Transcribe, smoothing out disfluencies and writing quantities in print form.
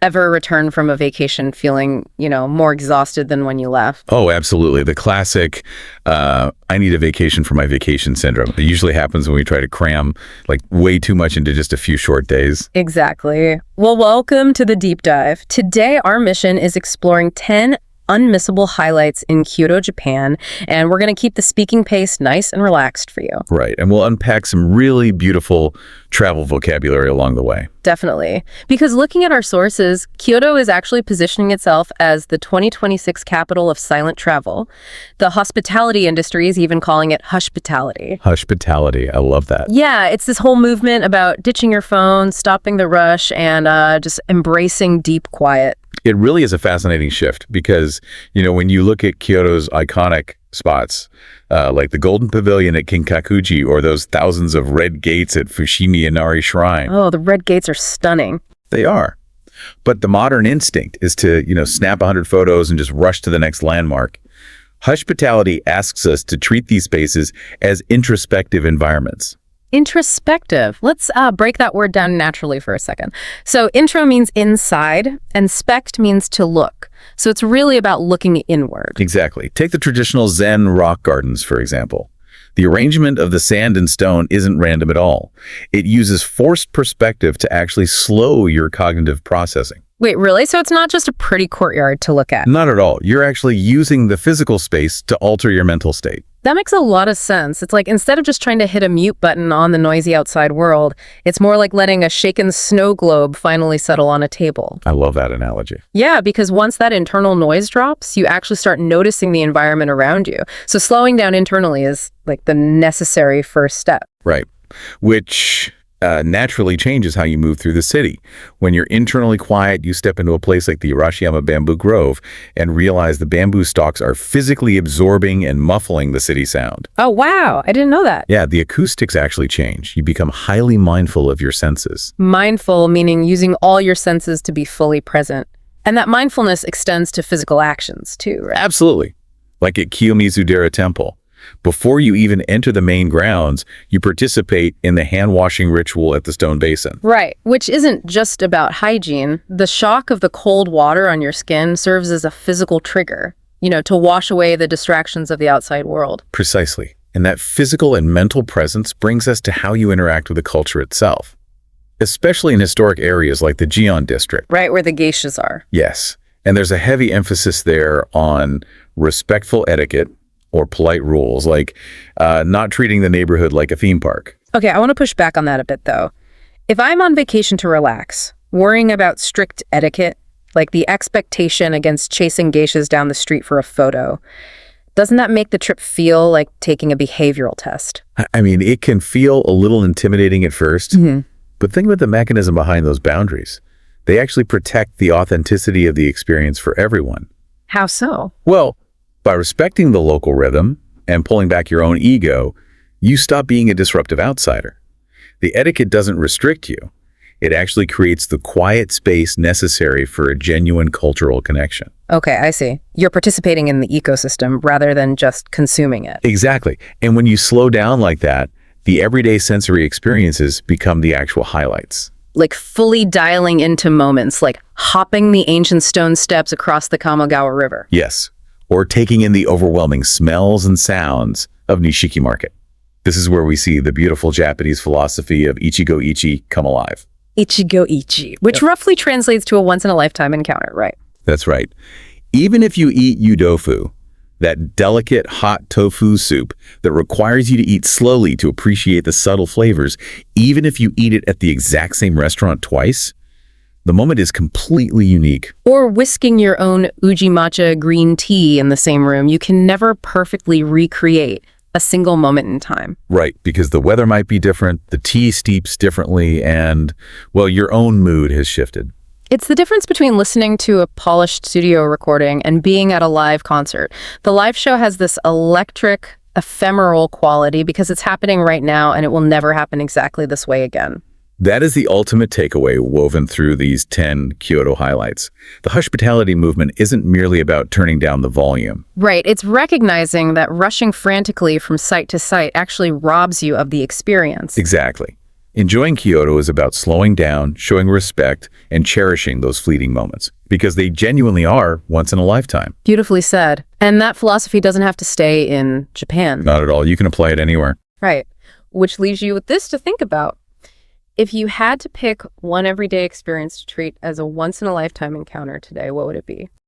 ever return from a vacation feeling, more exhausted than when you left? Oh, absolutely. The classic, I need a vacation for my vacation syndrome. It usually happens when we try to cram like way too much into just a few short days. Exactly. Well, welcome to the deep dive. Today, our mission is exploring 10 unmissable highlights in Kyoto, Japan, and we're going to keep the speaking pace nice and relaxed for you. Right, and we'll unpack some really beautiful travel vocabulary along the way. Definitely. Because looking at our sources, Kyoto is actually positioning itself as the 2026 capital of silent travel. The hospitality industry is even calling it Hushpitality. Hushpitality, I love that. Yeah, it's this whole movement about ditching your phone, stopping the rush, and just embracing deep quiet. It really is a fascinating shift because, when you look at Kyoto's iconic spots, like the Golden Pavilion at Kinkakuji or those thousands of red gates at Fushimi Inari Shrine. Oh, the red gates are stunning. They are. But the modern instinct is to, snap 100 photos and just rush to the next landmark. Hushpitality asks us to treat these spaces as introspective environments. Introspective. Let's break that word down naturally for a second. So intro means inside, and spect means to look. So it's really about looking inward. Exactly. Take the traditional Zen rock gardens, for example. The arrangement of the sand and stone isn't random at all. It uses forced perspective to actually slow your cognitive processing. Wait, really? So it's not just a pretty courtyard to look at? Not at all. You're actually using the physical space to alter your mental state. That makes a lot of sense. It's like instead of just trying to hit a mute button on the noisy outside world, it's more like letting a shaken snow globe finally settle on a table. I love that analogy. Yeah, because once that internal noise drops, you actually start noticing the environment around you. So slowing down internally is like the necessary first step. Right. Which naturally changes how you move through the city. When you're internally quiet, you step into a place like the Arashiyama Bamboo Grove and realize the bamboo stalks are physically absorbing and muffling the city sound. Oh, wow. I didn't know that. Yeah, the acoustics actually change. You become highly mindful of your senses. Mindful meaning using all your senses to be fully present. And that mindfulness extends to physical actions too, right? Absolutely. Like at Kiyomizu-dera Temple. Before you even enter the main grounds, you participate in the hand-washing ritual at the stone basin. Right, which isn't just about hygiene. The shock of the cold water on your skin serves as a physical trigger, to wash away the distractions of the outside world. Precisely. And that physical and mental presence brings us to how you interact with the culture itself, especially in historic areas like the Gion district. Right, where the geishas are. Yes, and there's a heavy emphasis there on respectful etiquette, or polite rules, like not treating the neighborhood like a theme park. Okay, I want to push back on that a bit, though. If I'm on vacation to relax, worrying about strict etiquette, like the expectation against chasing geishas down the street for a photo, doesn't that make the trip feel like taking a behavioral test? I mean, it can feel a little intimidating at first, but think about the mechanism behind those boundaries. They actually protect the authenticity of the experience for everyone. How so? Well, by respecting the local rhythm and pulling back your own ego, you stop being a disruptive outsider. The etiquette doesn't restrict you. It actually creates the quiet space necessary for a genuine cultural connection. Okay, I see. You're participating in the ecosystem rather than just consuming it. Exactly. And when you slow down like that, the everyday sensory experiences become the actual highlights. Like fully dialing into moments, like hopping the ancient stone steps across the Kamogawa River. Yes. Or taking in the overwhelming smells and sounds of Nishiki Market. This is where we see the beautiful Japanese philosophy of Ichi-go Ichi come alive. Ichi-go Ichi, which roughly translates to a once-in-a-lifetime encounter, right? That's right. Even if you eat Yudofu, that delicate hot tofu soup that requires you to eat slowly to appreciate the subtle flavors, even if you eat it at the exact same restaurant twice, the moment is completely unique. Or whisking your own Uji Matcha green tea in the same room, you can never perfectly recreate a single moment in time. Right, because the weather might be different, the tea steeps differently, and, well, your own mood has shifted. It's the difference between listening to a polished studio recording and being at a live concert. The live show has this electric, ephemeral quality because it's happening right now and it will never happen exactly this way again. That is the ultimate takeaway woven through these 10 Kyoto highlights. The Hushpitality movement isn't merely about turning down the volume. Right. It's recognizing that rushing frantically from site to site actually robs you of the experience. Exactly. Enjoying Kyoto is about slowing down, showing respect, and cherishing those fleeting moments, because they genuinely are once in a lifetime. Beautifully said. And that philosophy doesn't have to stay in Japan. Not at all. You can apply it anywhere. Right. Which leaves you with this to think about. If you had to pick one everyday experience to treat as a once-in-a-lifetime encounter today, what would it be?